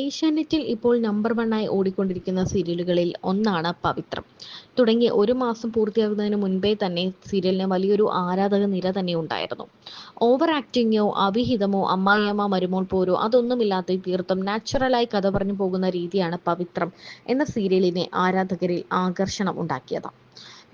ഏഷ്യാനെറ്റിൽ ഇപ്പോൾ നമ്പർ 1 ഓടിക്കൊണ്ടിരിക്കുന്ന സീരിയലുകളിൽ ഒന്നാണ് പവിത്രം. തുടങ്ങി ഒരു മാസം പൂർത്തിയാകുന്നതിന് മുൻപേ തന്നെ സീരിയലിന് വലിയൊരു ആരാധക നിര തന്നെ ഉണ്ടായിരുന്നു. ഓവർ ആക്ടിങ്ങോ അവിഹിതമോ അമ്മായിയമ്മ മരുമോൾ പോരോ അതൊന്നുമില്ലാതെ തീർത്തും നാച്ചുറലായി കഥ പറഞ്ഞു പോകുന്ന രീതിയാണ് പവിത്രം എന്ന സീരിയലിനെ ആരാധകരിൽ ആകർഷണം ഉണ്ടാക്കിയത്.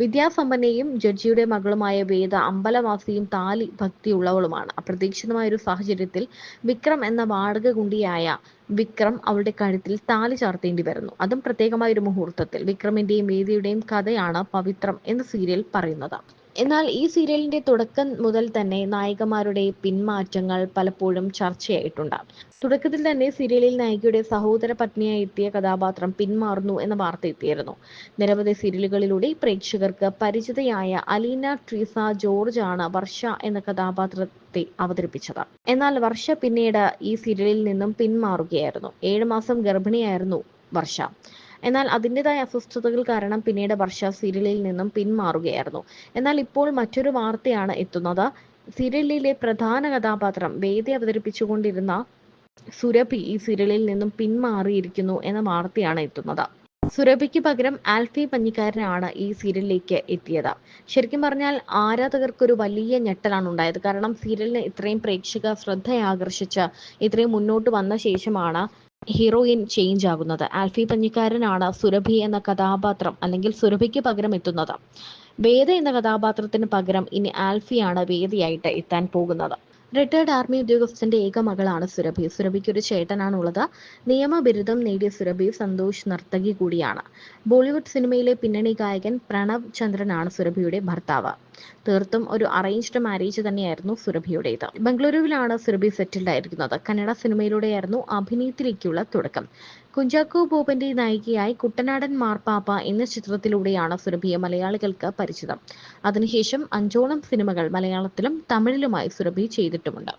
വിദ്യാസമ്പന്നയും ജഡ്ജിയുടെ മകളുമായ വേദ അമ്പലവാസിയും താലി ഭക്തിയുള്ളവളുമാണ്. അപ്രതീക്ഷിതമായ ഒരു സാഹചര്യത്തിൽ വിക്രം എന്ന വാടകകുണ്ടിയായ വിക്രം അവളുടെ കഴുത്തിൽ താലി ചാർത്തേണ്ടി വരുന്നു. അതും പ്രത്യേകമായ ഒരു മുഹൂർത്തത്തിൽ. വിക്രമിന്റെയും വേദിയുടെയും കഥയാണ് പവിത്രം എന്ന സീരിയൽ പറയുന്നത്. എന്നാൽ ഈ സീരിയലിന്റെ തുടക്കം മുതൽ തന്നെ നായികമാരുടെ പിന്മാറ്റങ്ങൾ പലപ്പോഴും ചർച്ചയായിട്ടുണ്ട്. തുടക്കത്തിൽ തന്നെ സീരിയലിൽ നായികയുടെ സഹോദര പത്നിയായി എത്തിയ കഥാപാത്രം പിന്മാറുന്നു എന്ന വാർത്ത എത്തിയിരുന്നു. നിരവധി സീരിയലുകളിലൂടെ പ്രേക്ഷകർക്ക് പരിചിതയായ അലീന ട്രീസ ജോർജ് ആണ് വർഷ എന്ന കഥാപാത്രത്തെ അവതരിപ്പിച്ചത്. എന്നാൽ വർഷ പിന്നീട് ഈ സീരിയലിൽ നിന്നും പിന്മാറുകയായിരുന്നു. 7 മാസം ഗർഭിണിയായിരുന്നു വർഷ. എന്നാൽ അതിൻ്റെതായ അസ്വസ്ഥതകൾ കാരണം പിന്നീട് വർഷ സീരിയലിൽ നിന്നും പിന്മാറുകയായിരുന്നു. എന്നാൽ ഇപ്പോൾ മറ്റൊരു വാർത്തയാണ് എത്തുന്നത്. സീരിയലിലെ പ്രധാന കഥാപാത്രം വേദ അവതരിപ്പിച്ചുകൊണ്ടിരുന്ന സുരഭി ഈ സീരിയലിൽ നിന്നും പിന്മാറിയിരിക്കുന്നു എന്ന വാർത്തയാണ് എത്തുന്നത്. സുരഭിക്ക് പകരം ആൽഫി പഞ്ഞിക്കാരനാണ് ഈ സീരിയലിലേക്ക് എത്തിയത്. ശരിക്കും പറഞ്ഞാൽ ആരാധകർക്കൊരു വലിയ ഞെട്ടലാണ് ഉണ്ടായത്. കാരണം സീരിയലിന് ഇത്രയും പ്രേക്ഷക ശ്രദ്ധയാകർഷിച്ച് ഇത്രയും മുന്നോട്ട് വന്ന ശേഷമാണ് ഹീറോയിൻ ചേഞ്ച് ആകുന്നത്. ആൽഫി പഞ്ഞിക്കാരനാണ് സുരഭി എന്ന കഥാപാത്രം അല്ലെങ്കിൽ സുരഭിക്ക് പകരം എത്തുന്നത്. വേദ എന്ന കഥാപാത്രത്തിന് പകരം ഇനി ആൽഫിയാണ് വേദിയായിട്ട് എത്താൻ പോകുന്നത്. റിട്ടയർഡ് ആർമി ഉദ്യോഗസ്ഥന്റെ ഏക മകളാണ് സുരഭി. സുരഭിക്ക് ഒരു ചേട്ടനാണുള്ളത്. നിയമബിരുദം നേടിയ സുരഭി സന്തോഷ് നർത്തകി കൂടിയാണ്. ബോളിവുഡ് സിനിമയിലെ പിന്നണി ഗായകൻ പ്രണവ് ചന്ദ്രനാണ് സുരഭിയുടെ ഭർത്താവ്. തീർത്തും ഒരു അറേഞ്ച്ഡ് മാരേജ് തന്നെയായിരുന്നു സുരഭിയുടേത്. ബംഗളൂരുവിലാണ് സുരഭി സെറ്റിൽഡ് ആയിരിക്കുന്നത്. കന്നഡ സിനിമയിലൂടെയായിരുന്നു അഭിനയത്തിലേക്കുള്ള തുടക്കം. കുഞ്ചാക്കോ ബോബന്റെ നായികയായി കുട്ടനാടൻ മാർപ്പാപ്പ എന്ന ചിത്രത്തിലൂടെയാണ് സുരഭിയെ മലയാളികൾക്ക് പരിചിതം. അതിനുശേഷം 5ഓളം സിനിമകൾ മലയാളത്തിലും തമിഴിലുമായി സുരഭി ചെയ്തിട്ടുമുണ്ട്.